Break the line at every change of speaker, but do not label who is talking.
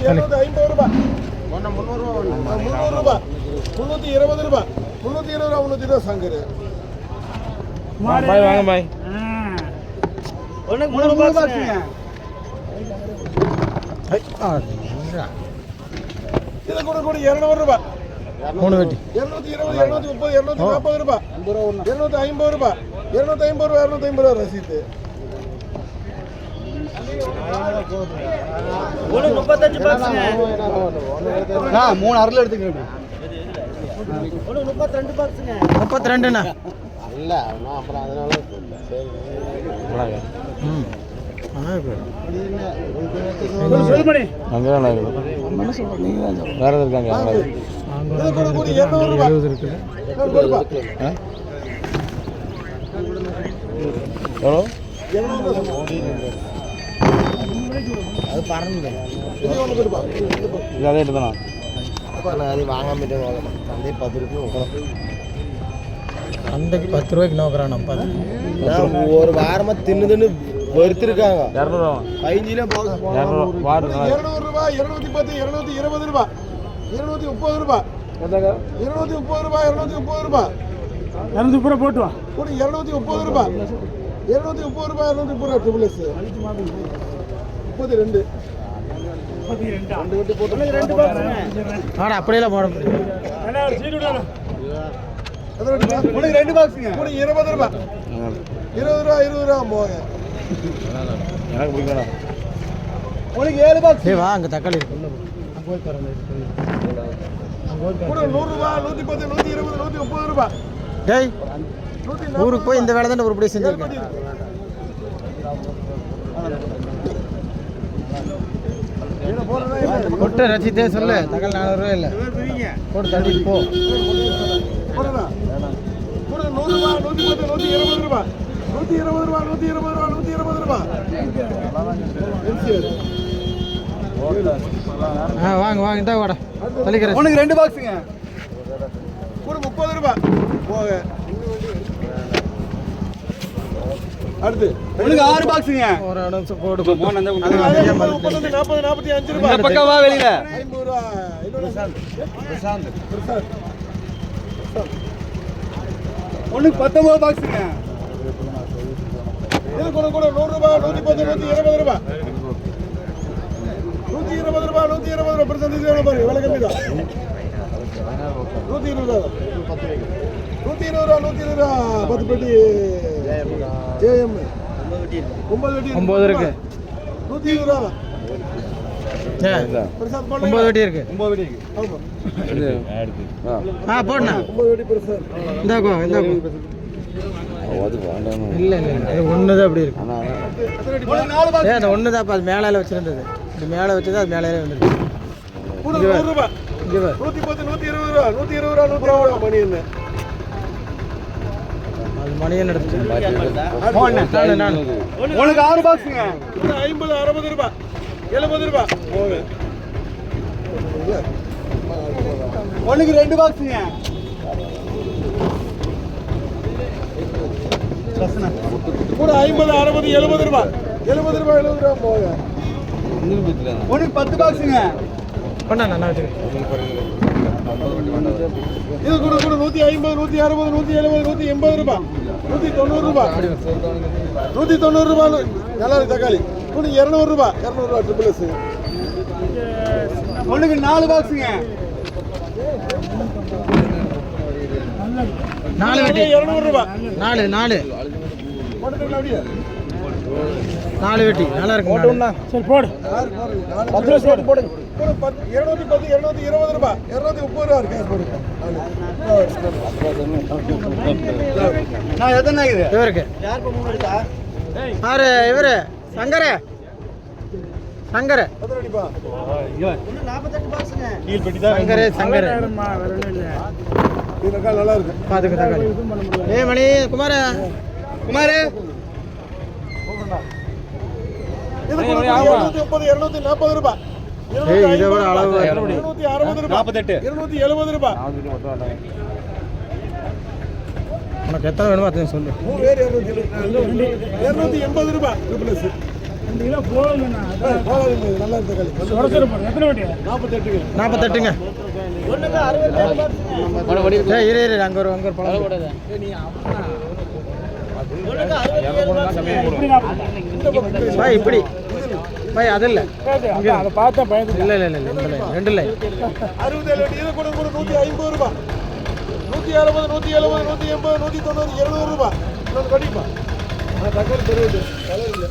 250 ரூபாய். 300 ரூபாய். 320 ரூபாய். 320 ரூபாய். 320 சங்கர்.
பாய் வாங்க பாய்.
ஒண்ணுக்கு 3 பாக்ஸ்ங்க.
இது கூட 200 ரூபாய்.
3 வெட்டி.
220, 230, 240 ரூபாய். 250 ரூபாய். 250 ரூபாய். 250 ரூபாய் ரசீது.
ஒண்ணுக்கு 35 பாக்ஸ்ங்க.
3 அருள் எடுத்துக்கங்க.
ஒண்ணுக்கு 32 பாக்ஸ்ங்க.
32ண்ணா.
இல்ல நான் அப்புறம் அதனால சரி.
சொல்லுமணி.
அங்கதான் இருக்கு. வேற எது இருக்காங்க?
இது கூட 200 ரூபாய்.
70 இருக்கு.
200 ரூபாய்.
எவ்வளோ?
அது பறந்து. இது 1 ரூபாய்.
இது அதே எடுத்தானா?
அப்ப நான் அது வாங்காம அந்த 10 ரூபாய்
அன்றைக்கு 10 ரூபாய்க்கு நோக்குறான்.
ஒரு வாரமா தின்னு வெறுத்திருக்காங்க.
200 ரூபா.
5 பாக்ஸ்
200
ரூபாய். 210, 220 ரூபாய். 230 ரூபாய். 230 ரூபாய். 230 ரூபாய்.
230 ரூபாய் போட்டு வா.
கூட 230 ரூபாய். 230 ரூபாய். 230 ரூபாய் ட்ரிபிள் எஸ். 32. 2 வெட்டி போட்டு
2 பாக்ஸ்ங்க.
ஆனா அப்படியே போட முடியும்.
அண்ணா ஒரு சீட் விடுங்க.
உனக்கு 2 பாக்ஸ்ங்க. கூட 20 ரூபாய். 20 ரூபாய். 20 ரூபாய் போங்க.
எனக்கு பிடிக்கணும்.
உனக்கு 7 பாக்ஸ்.
வா அங்க தக்காளி இருக்கு.
கூட 100 ரூபாய். 110, 120, 130 ரூபாய்.
டேய் ஊருக்கு போய் இந்த வேலை தான் உருப்படி செஞ்சிருக்கேன். கொட்டை ரசித்தே சொல்லு. தக்காளி 400 ரூபாய் இல்லை. போட்டு தள்ளிட்டு போ.
கூட 100 ரூபாய். 110, 120 ரூபாய். 120 ரூபாய். 120 ரூபாய். 120 ரூபாய்.
வாங்க வாங்க இந்த வாடா தள்ளிக்கிறேன்.
உனக்கு 2 பாக்ஸுங்க. கூட 30 ரூபாய் போக. அடுத்து உனக்கு 6 பாக்ஸுங்க.
ஒரு நிமிஷம் போடு.
30, 40, 45 ரூபாய்.
பக்கவா வெளியில
50 ரூபாய்.
ஒண்ணுக்கு 19 பாக்ஸ்ங்க.
இது கூட 100 ரூபாய். 110, 120 ரூபாய். 120 ரூபாய். 120 ரூபாய். பிரசன்ட் இது பாருங்க. விலை கம்மி தான். 120 ரூபாய். 120 ரூபாய். 120 ரூபாய். 10 பெட்டி ஜேஎம் 9
இருக்கு.
120 ரூபாய். பிரசாத் போடுங்க.
9 வெட்டி இருக்கு.
9 வெட்டி இருக்கு. ஆமா.
போடுண்ணா.
9 வெட்டி பிரசாத்.
இந்தாக்கோ இந்தாக்கோ. இல்லை இல்லை இது ஒன்று தான் அப்படி இருக்கு. அந்த ஒன்று தான் அது மேலே வச்சுருந்தது. இது மேலே வச்சது அது மேலே வந்துருக்கு.
கூட 100 ரூபாய்.
இங்கே
110, 120 ரூபாய். 120 ரூபாய். 100 ரூபாய் மணி என்ன?
அது மணியன் எடுத்து
உனக்கு 6 பாக்ஸுங்க. 50, 60 ரூபாய். 70 ரூபாய். உனக்கு 2 பாக்ஸுங்க. கூட 50, 60, 70 ரூபாய். 70 ரூபாய். 70 ரூபாய் போக. உனக்கு 10 பாக்ஸுங்க.
பண்ணா நான் வச்சுருக்கேன்.
இது கூட 150, 160, 170, 180 ரூபாய். 190 ரூபாய். 190 ரூபாய். நல்லா இருக்கு தக்காளி. கூட 200 ரூபாய். 200 ரூபாய் ட்ரிபிள் எஸ். உனக்கு 4 பாக்ஸுங்க.
4 வெட்டி
200 ரூபாய்.
4
அப்படியே
4 வெட்டி நல்லா இருக்கு. சரி போடு.
10 போடுங்க. கூட 210, 220 ரூபாய். 230 ரூபாய் கேஸ் போடுங்க. நான் எத்தனை ஆகுது
இவருக்கு
யார் இப்ப 3 அடிச்சா?
யாரு இவரு சங்கர சங்கர
எத்தனை அடிப்பா?
48 பாக்ஸ்ங்க.
கீழ் பெட்டி தான்.
சங்கர
இது தக்காளி நல்லா இருக்கு.
பாத்துக்க தக்காளி. மணி குமார
இது கூட 230, 240 ரூபாய்.
இதை விட அளவு
260 ரூபாய்.
48.
270 ரூபாய்.
உனக்கு எத்தனை வேணுமோ அத்தனை சொல்லு.
280 ரூபாய். ட்ரிபிள் எஸ்
2 கிலோ போகலண்ணா.
ஏய், போகாதீங்க, இது நல்லா இருக்கு தக்காளி.
சொரசொர போடுங்க. எத்தனை வண்டியா?
48 கிலோ.
48ங்க. ஏய், இரு அங்கே ஒரு பழம் போடாத.
இப்படி 40.
பாய் இப்படி பாய் அது இல்லை
அதை பார்த்தா பயந்து.
இல்லை இல்லை இல்லை இந்த லைன் 2 லைன்
67 வண்டி. இதை கூட 150 ரூபாய். 160, 170, 180, 190, 200 ரூபாய். இன்னொன்று கட்டிப்பா. தக்காளி 60 கலர் இல்லை.